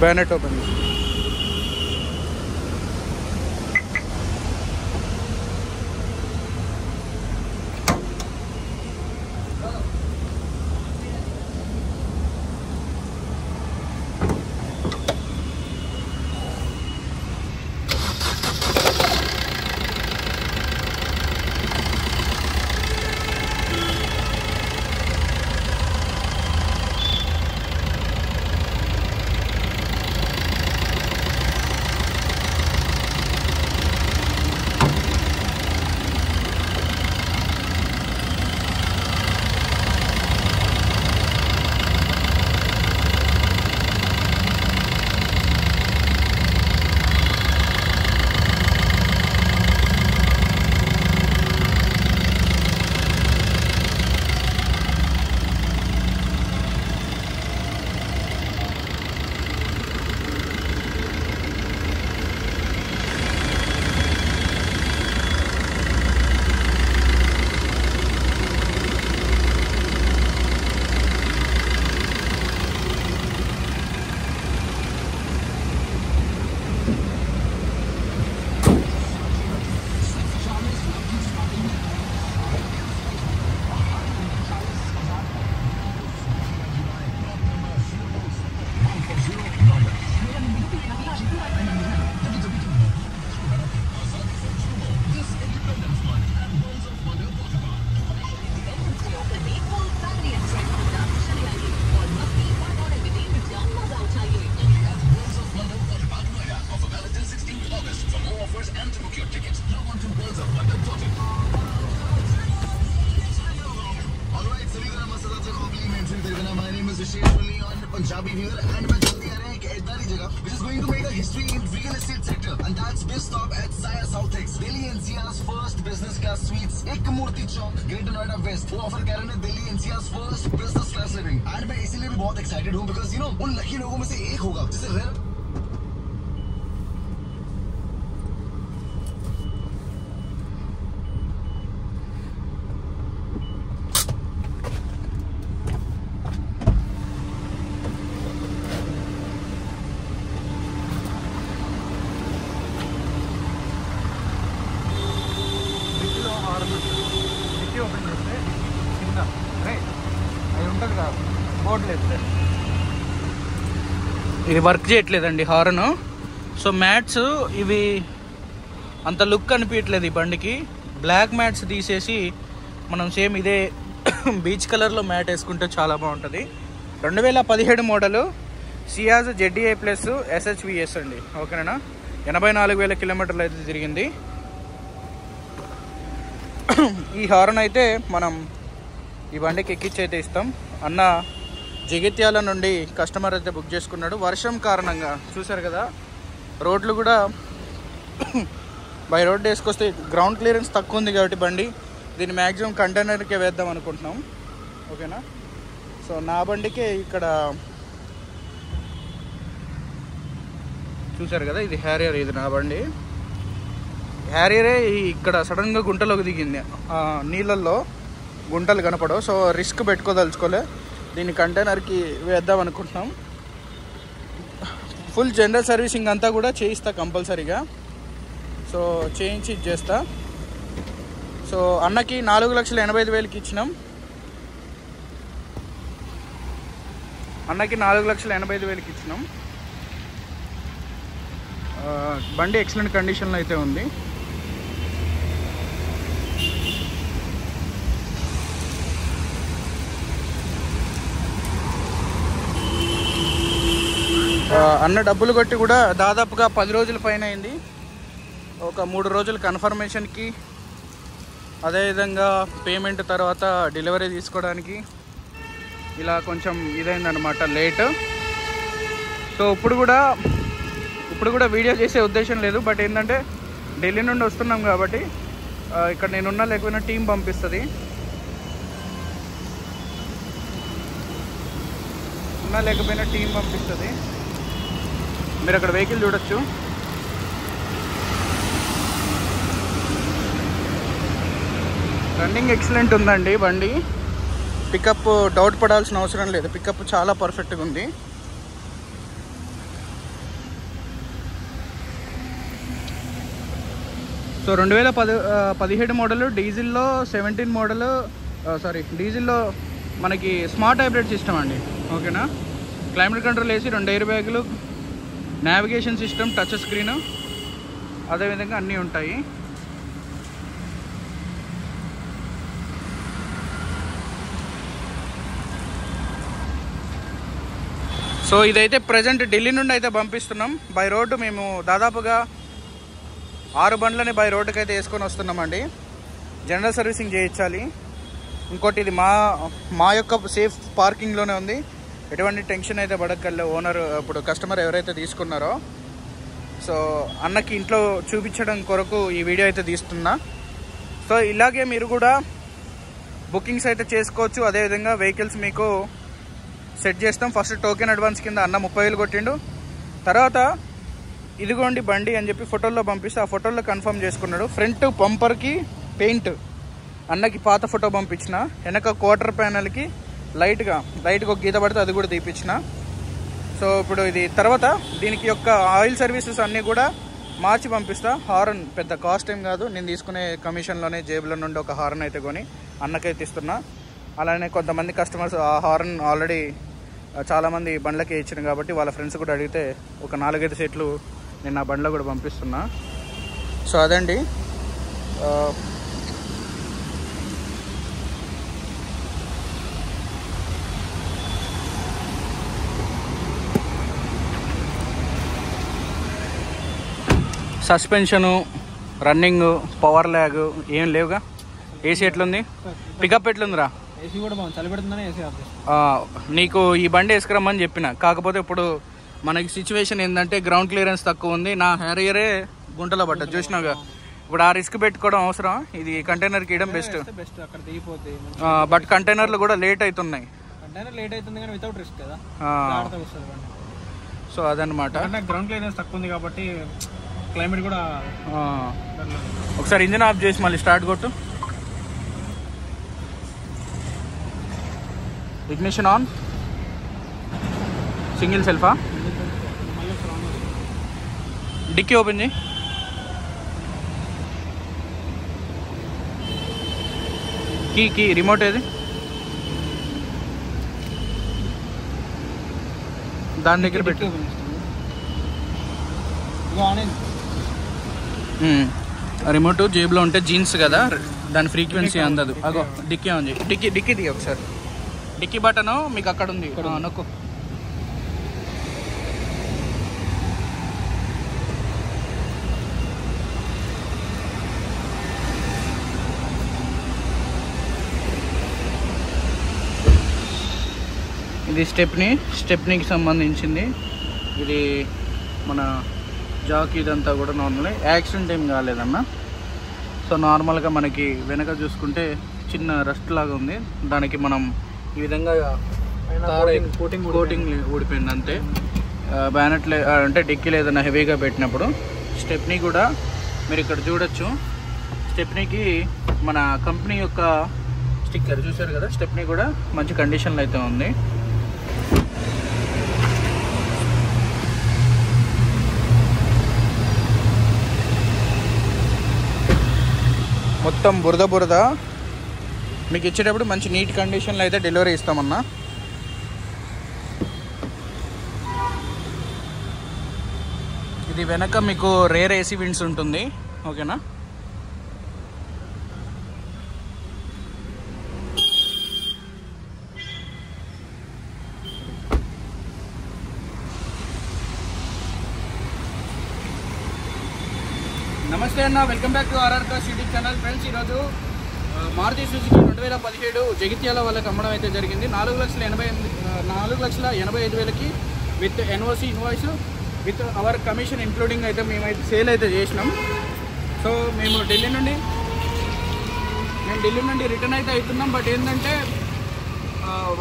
Bonnet open చేసి Punjabi here and मैं जल्दी आ रहे हैं एक ऐसी जगह which is going to make a history in real estate sector and that's Biz Stop at Zaya South X, Delhi NCR's first business class suites, एक मूर्ति चौक, Greater Noida West. वो offer कर रहे हैं Delhi NCR's first business class living and मैं इसीलिए भी बहुत excited हूँ because you know उन लकी लोगों में से एक होगा जिसे रेयर ఓపెన్ చేస్తే కింద అది ఉంటుంది కదా బోర్డు లేదు, ఇది వర్క్ చేయట్లేదండి హార్న్. సో మ్యాట్స్ ఇవి అంత లుక్ అనిపించట్లేదు ఈ బండికి. బ్లాక్ మ్యాట్స్ తీసేసి మనం సేమ్ ఇదే బీచ్ కలర్లో మ్యాట్ వేసుకుంటే చాలా బాగుంటుంది. 2017 model Ciaz ZDI plus SHVS అండి. ఓకేనా, 84,000 కిలోమీటర్లు అయితే తిరిగింది. ఈ హార్న్ అయితే మనం ఈ బండికి ఎక్కించి అయితే ఇస్తాం. అన్న జగిత్యాల నుండి కస్టమర్ అయితే బుక్ చేసుకున్నాడు. వర్షం కారణంగా చూసారు కదా, రోడ్లు కూడా బై రోడ్ వేసుకొస్తే గ్రౌండ్ క్లియరెన్స్ తక్కువ ఉంది కాబట్టి బండి దీన్ని మ్యాక్సిమం కంటైనర్కే వేద్దాం అనుకుంటున్నాం. ఓకేనా, సో నా బండికే ఇక్కడ చూసారు కదా, ఇది హ్యారియర్, ఇది నా బండి హ్యారియరే. ఇక్కడ సడన్గా గుంటలోకి దిగింది, నీళ్ళల్లో గుంటలు కనపడవు. సో రిస్క్ పెట్టుకోదలుచుకోలే, దీన్ని కంటైనర్కి వేద్దాం అనుకుంటున్నాం. ఫుల్ జనరల్ సర్వీసింగ్ అంతా కూడా చేయిస్తా కంపల్సరీగా. సో చేయించి ఇచ్చేస్తా. సో అన్నకి 4,85,000కి ఇచ్చినాం. అన్నకి 4,85,000కి ఇచ్చినాం. బండి ఎక్సలెంట్ కండిషన్లో అయితే ఉంది. అన్న డబ్బులు కొట్టి కూడా దాదాపుగా 10 రోజుల పైన అయింది. ఒక 3 రోజులు కన్ఫర్మేషన్కి, అదేవిధంగా పేమెంట్ తర్వాత డెలివరీ తీసుకోవడానికి ఇలా కొంచెం ఇదైందనమాట, లేట్. సో ఇప్పుడు కూడా వీడియో చేసే ఉద్దేశం లేదు. బట్ ఏంటంటే ఢిల్లీ నుండి వస్తున్నాం కాబట్టి ఇక్కడ నేనున్నా లేకపోయినా టీం పంపిస్తుంది. మీరు అక్కడ వెహికల్ చూడొచ్చు. రన్నింగ్ ఎక్సలెంట్ ఉందండి బండి. పికప్ డౌట్ పడాల్సిన అవసరం లేదు, పికప్ చాలా పర్ఫెక్ట్గా ఉంది. సో 2017 మోడల్ డీజిల్లో 17 మోడల్ డీజిల్లో మనకి స్మార్ట్ హైబ్రిడ్ సిస్టమ్ అండి. ఓకేనా, క్లైమేట్ కంట్రోల్ వేసి 2 ఎయిర్ బ్యాగులు, నావిగేషన్ సిస్టమ్, టచ్ స్క్రీన్, అదేవిధంగా అన్నీ ఉంటాయి. సో ఇదైతే ప్రజెంట్ ఢిల్లీ నుండి అయితే పంపిస్తున్నాం బై రోడ్డు. మేము దాదాపుగా 6 బండ్లని బై రోడ్డుకి అయితే వేసుకొని వస్తున్నామండి. జనరల్ సర్వీసింగ్ చేయించాలి. ఇంకోటి ఇది మా యొక్క సేఫ్ పార్కింగ్లోనే ఉంది. ఎటువంటి టెన్షన్ అయితే పడక్కర్లే. ఓనర్ ఇప్పుడు కస్టమర్ ఎవరైతే తీసుకున్నారో, సో అన్నకి ఇంట్లో చూపించడం కొరకు ఈ వీడియో అయితే తీస్తున్నా. సో ఇలాగే మీరు కూడా బుకింగ్స్ అయితే చేసుకోవచ్చు. అదేవిధంగా వెహికల్స్ మీకు సెట్ చేస్తాం. ఫస్ట్ టోకెన్ అడ్వాన్స్ కింద అన్న 30,000 కొట్టిండు. తర్వాత ఇదిగోండి బండి అని చెప్పి ఫోటోల్లో పంపిస్తే ఆ ఫోటోల్లో కన్ఫర్మ్ చేసుకున్నాడు. ఫ్రంట్ బంపర్కి పెయింట్ అన్నకి పాత ఫోటో పంపించిన, వెనక క్వార్టర్ ప్యానల్కి లైట్గా ఒక గీత పడితే అది కూడా తీపించిన. సో ఇప్పుడు ఇది తర్వాత దీనికి యొక్క ఆయిల్ సర్వీసెస్ అన్నీ కూడా మార్చి పంపిస్తా. హారన్ పెద్ద కాస్ట్ ఏం కాదు, నేను తీసుకునే కమిషన్లోనే జేబులో నుండి ఒక హారన్ అయితే కొని అన్నకైతే ఇస్తున్నా. అలానే కొంతమంది కస్టమర్స్ ఆ హారన్ ఆల్రెడీ చాలామంది బండ్లకే ఇచ్చిన కాబట్టి వాళ్ళ ఫ్రెండ్స్ కూడా అడిగితే ఒక 4-5 సెట్లు నేను నా బండ్లో కూడా పంపిస్తున్నా. సో అదండి. సస్పెన్షను, రన్నింగ్, పవర్ ల్యాగ్ ఏం లేవుగా. ఏసీ ఎట్లుంది? పికప్ ఎట్లుందిరా? ఏసీ కూడా బాగుంది, చలి పెడుతుందని ఏసీ ఆఫ్. నీకు ఈ బండి వేసుకురమ్మని చెప్పిన, కాకపోతే ఇప్పుడు మనకి సిచ్యువేషన్ ఏంటంటే గ్రౌండ్ క్లియరెన్స్ తక్కువ ఉంది. నా హ్యారియరే గుంటలో పడ్డది చూసినాగా. ఇప్పుడు ఆ రిస్క్ పెట్టుకోవడం అవసరం? ఇది కంటైనర్కి ఇవ్వడం బెస్ట్. అక్కడ దిగిపోద్ది. బట్ కంటైనర్లు కూడా లేట్ అవుతున్నాయి. కంటైనర్ లేట్ అవుతుంది కానీ వితౌట్ రిస్క్ కదా. సో అదనమాట. గ్రౌండ్ క్లియరెన్స్ తక్కువ ఉంది కాబట్టి క్లైమేట్ కూడా. ఒకసారి ఇంజిన్ ఆఫ్ చేసి మళ్ళీ స్టార్ట్ కొట్టు. Ignition on. సింగిల్ సెల్ఫా? డిక్కీ ఓపెన్ చేయి. కీ రిమోట్ ఏది? దాని దగ్గర పెట్టు. రిమోట్ జేబులో ఉంటే జీన్స్ కదా, దాని ఫ్రీక్వెన్సీ అందదు. అగో డిక్కీ ఆన్ చేయి. డిక్కీ దిగి ఒకసారి. డిక్కీ బటన్ మీకు అక్కడ ఉంది, నొక్కు. ఇది స్టెప్నీకి సంబంధించింది. ఇది మన జాక్ ఇదంతా కూడా నార్మల్. యాక్సిడెంట్ ఏం కాలేదన్న. సో నార్మల్గా మనకి వెనక చూసుకుంటే చిన్న రస్ట్ లాగా ఉంది. దానికి మనం ఈ విధంగా కోటింగ్ ఊడిపోయింది అంతే. బ్యానెట్ అంటే డిక్కీలో ఏదైనా హెవీగా పెట్టినప్పుడు. స్టెప్నీ కూడా మీరు ఇక్కడ చూడొచ్చు. స్టెప్నీకి మన కంపెనీ యొక్క స్టిక్కర్ చూసారు కదా. స్టెప్నీ కూడా మంచి కండిషన్లో అయితే ఉంది. మొత్తం బురద మీకు ఇచ్చేటప్పుడు మంచి నీట్ కండిషన్లో అయితే డెలివరీ ఇస్తామన్నా. ఇది వెనక మీకు రేర్ ఏసీ విండ్స్ ఉంటుంది. ఓకేనా. నమస్తే అన్న, welcome back to RR cars YouTube channel. Friends, ఈరోజు మారుతి సుజుకి 2017 జగిత్యాల వాళ్ళకి అమ్మడం అయితే జరిగింది. 4,85,000కి with NOC invoice with our commission including అయితే మేమైతే సేల్ అయితే చేసినాం. సో మేము ఢిల్లీ నుండి రిటర్న్ అయితే అవుతున్నాం. బట్ ఏంటంటే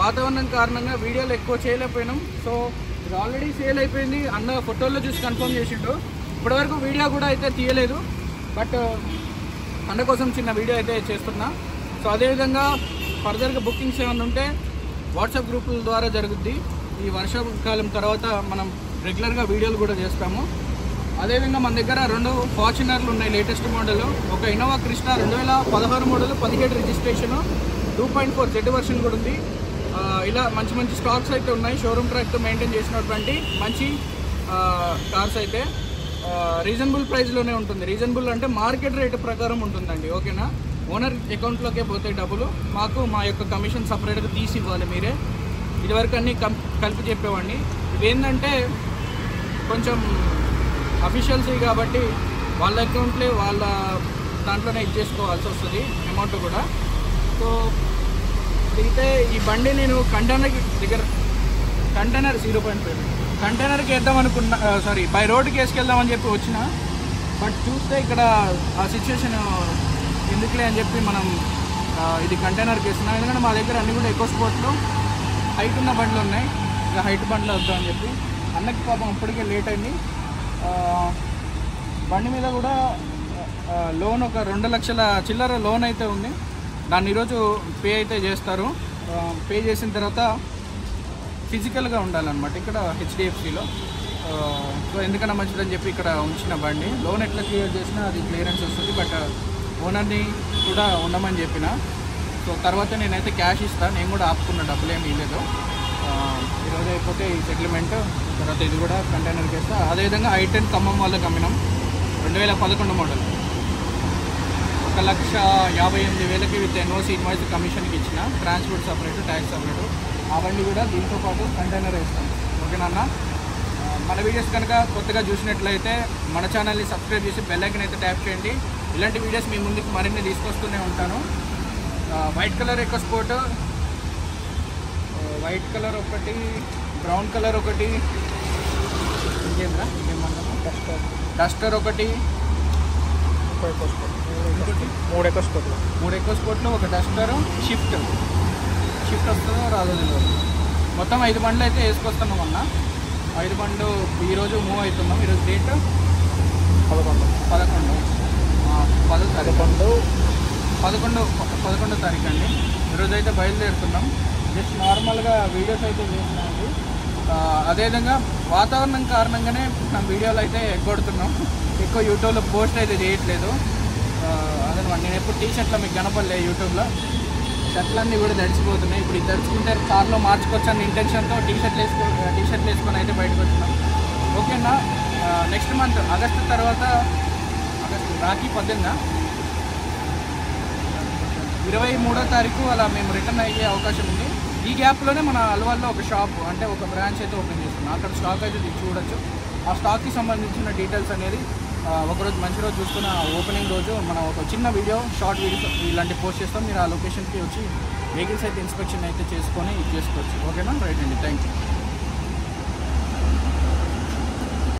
వాతావరణం కారణంగా వీడియోలు ఎక్కువ చేయలేకపోయినాం. సో ఇది ఆల్రెడీ సేల్ అయిపోయింది. అన్న ఫోటోల్లో చూసి కన్ఫర్మ్ చేసిండు. ఇప్పటివరకు వీడియో కూడా అయితే తీయలేదు. బట్ అన్న కోసం చిన్న వీడియో అయితే చేస్తున్నా. సో అదేవిధంగా ఫర్దర్గా బుకింగ్స్ ఏమైనా ఉంటే వాట్సాప్ గ్రూపుల ద్వారా జరుగుద్ది. ఈ వర్షాకాలం తర్వాత మనం రెగ్యులర్గా వీడియోలు కూడా చేస్తాము. అదేవిధంగా మన దగ్గర 2 ఫార్చునర్లు ఉన్నాయి లేటెస్ట్ మోడల్. ఒక Innova Crysta 2016 model 17 registration 2.4 Z version కూడా ఉంది. ఇలా మంచి మంచి స్టాక్స్ అయితే ఉన్నాయి. షోరూమ్ ట్రాక్తో మెయింటైన్ చేసినటువంటి మంచి కార్స్ అయితే రీజనబుల్ ప్రైస్లోనే ఉంటుంది. రీజనబుల్ అంటే మార్కెట్ రేట్ ప్రకారం ఉంటుందండి. ఓకేనా, ఓనర్ అకౌంట్లోకే పోతాయి డబ్బులు. మాకు మా యొక్క కమిషన్ సపరేట్గా తీసి ఇవ్వాలి మీరే. ఇదివరకు అన్నీ కలిపి చెప్పేవాడిని. ఇవేంటంటే కొంచెం అఫీషియల్సీ కాబట్టి వాళ్ళ అకౌంట్లే వాళ్ళ దాంట్లోనే ఇచ్చేసుకోవాల్సి వస్తుంది అమౌంట్ కూడా. సో అయితే ఈ బండి నేను కంటైనర్ 0.5 కంటైనర్కి వేద్దాం అనుకున్నా, బై రోడ్కి వేసుకెళ్దామని చెప్పి వచ్చిన. బట్ చూస్తే ఇక్కడ ఆ సిచ్యువేషన్ ఎందుకులే అని చెప్పి మనం ఇది కంటైనర్కి వేస్తున్నాం. ఎందుకంటే మా దగ్గర అన్నీ కూడా ఎక్కువ స్పోర్ట్లో హైట్ ఉన్న బండ్లు ఉన్నాయి. ఇక హైట్ బండ్లు వద్దామని చెప్పి అన్నకి పాపం అప్పటికే లేట్ అయింది. బండి మీద కూడా లోన్ ఒక 2 లక్షల చిల్లర లోన్ అయితే ఉంది. దాన్ని ఈరోజు పే అయితే చేస్తారు. పే చేసిన తర్వాత ఫిజికల్గా ఉండాలన్నమాట ఇక్కడ హెచ్డిఎఫ్సిలో. సో ఎందుకన్నా మంచిదని చెప్పి ఇక్కడ ఉంచిన బండి. లోన్ ఎట్లా క్లియర్ చేసినా అది క్లియరెన్స్ వస్తుంది. బట్ ఓనర్ని కూడా ఉండమని చెప్పిన. సో తర్వాత నేనైతే క్యాష్ ఇస్తాను. నేను కూడా ఆపుకున్న, డబ్బులు ఏమి ఇవ్వలేదు. ఈరోజు అయిపోతే ఈ సెటిల్మెంట్ తర్వాత ఇది కూడా కంటైనర్కి వేస్తా. అదేవిధంగా i10 ఖమ్మం వాళ్ళకి అమ్మినాం 2011 మోడల్ 1,58,000 విత్ ఎన్ఓసి ఇన్వాయిస్ కమిషన్కి ఇచ్చిన. Transport separate, tax separate. ఆ బండి కూడా దీంతో పాటు కంటైనర్ వేస్తాం. ఓకేనా. మన వీడియోస్ కనుక కొత్తగా చూసినట్లయితే మన ఛానల్ని సబ్స్క్రైబ్ చేసి బెల్ ఐకాన్ అయితే ట్యాప్ చేయండి. ఇలాంటి వీడియోస్ మీ ముందుకు మరిన్ని తీసుకొస్తూనే ఉంటాను. వైట్ కలర్ ఎక్కువ స్పోర్ట్, వైట్ కలర్ ఒకటి, బ్రౌన్ కలర్ ఒకటి, ఇంకేంద్రా ఇంకేమన్నా డస్టర్ ఒకటి, 3 ఎక్కువ స్పోర్ట్లో ఒక డస్టర్, షిఫ్ట్ వస్తుందో రాదో తెలియదు. మొత్తం 5 బండ్లు అయితే వేసుకొస్తున్నాం అన్న. 5 బండ్లు ఈరోజు మూవ్ అవుతున్నాం. ఈరోజు డేట్ 11 తారీఖు అండి. ఈరోజు అయితే బయలుదేరుతున్నాం. జస్ట్ నార్మల్గా వీడియోస్ అయితే చేస్తున్నాము. అదేవిధంగా వాతావరణం కారణంగానే మనం వీడియోలు అయితే ఎగ్గొడుతున్నాం. ఎక్కువ యూట్యూబ్లో పోస్ట్ అయితే చేయట్లేదు. అదనమాట. నేను ఎప్పుడు టీషర్ట్లో మీకు కనపడలే యూట్యూబ్లో. షర్ట్లన్నీ కూడా తడిచిపోతున్నాయి. ఇప్పుడు ఇది తడుచుకుంటే కార్లో మార్చుకోవచ్చు అన్న ఇంటెన్షన్తో టీషర్ట్లు వేసుకొని అయితే బయటకు వచ్చినాం. ఓకేనా. నెక్స్ట్ మంత్ ఆగస్టు తర్వాత, ఆగస్టు రాఖీ 23వ తారీఖు అలా మేము రిటర్న్ అయ్యే అవకాశం ఉంది. ఈ గ్యాప్లోనే మన అల్వాల్లో ఒక షాప్ అంటే ఒక బ్రాంచ్ అయితే ఓపెన్ చేస్తున్నాం. అక్కడ స్టాక్ అయితే చూడొచ్చు. ఆ స్టాక్కి సంబంధించిన డీటెయిల్స్ అనేది ఒకరోజు మంచి రోజు చూసుకున్న ఓపెనింగ్ రోజు మనం ఒక చిన్న వీడియో, షార్ట్ వీడియోస్ ఇలాంటి పోస్ట్ చేస్తాం. మీరు ఆ లొకేషన్కి వచ్చి వెహికల్స్ అయితే ఇన్స్పెక్షన్ అయితే చేసుకొని చేసుకోవచ్చు. ఓకేనా. రైట్ అండి. Thank you.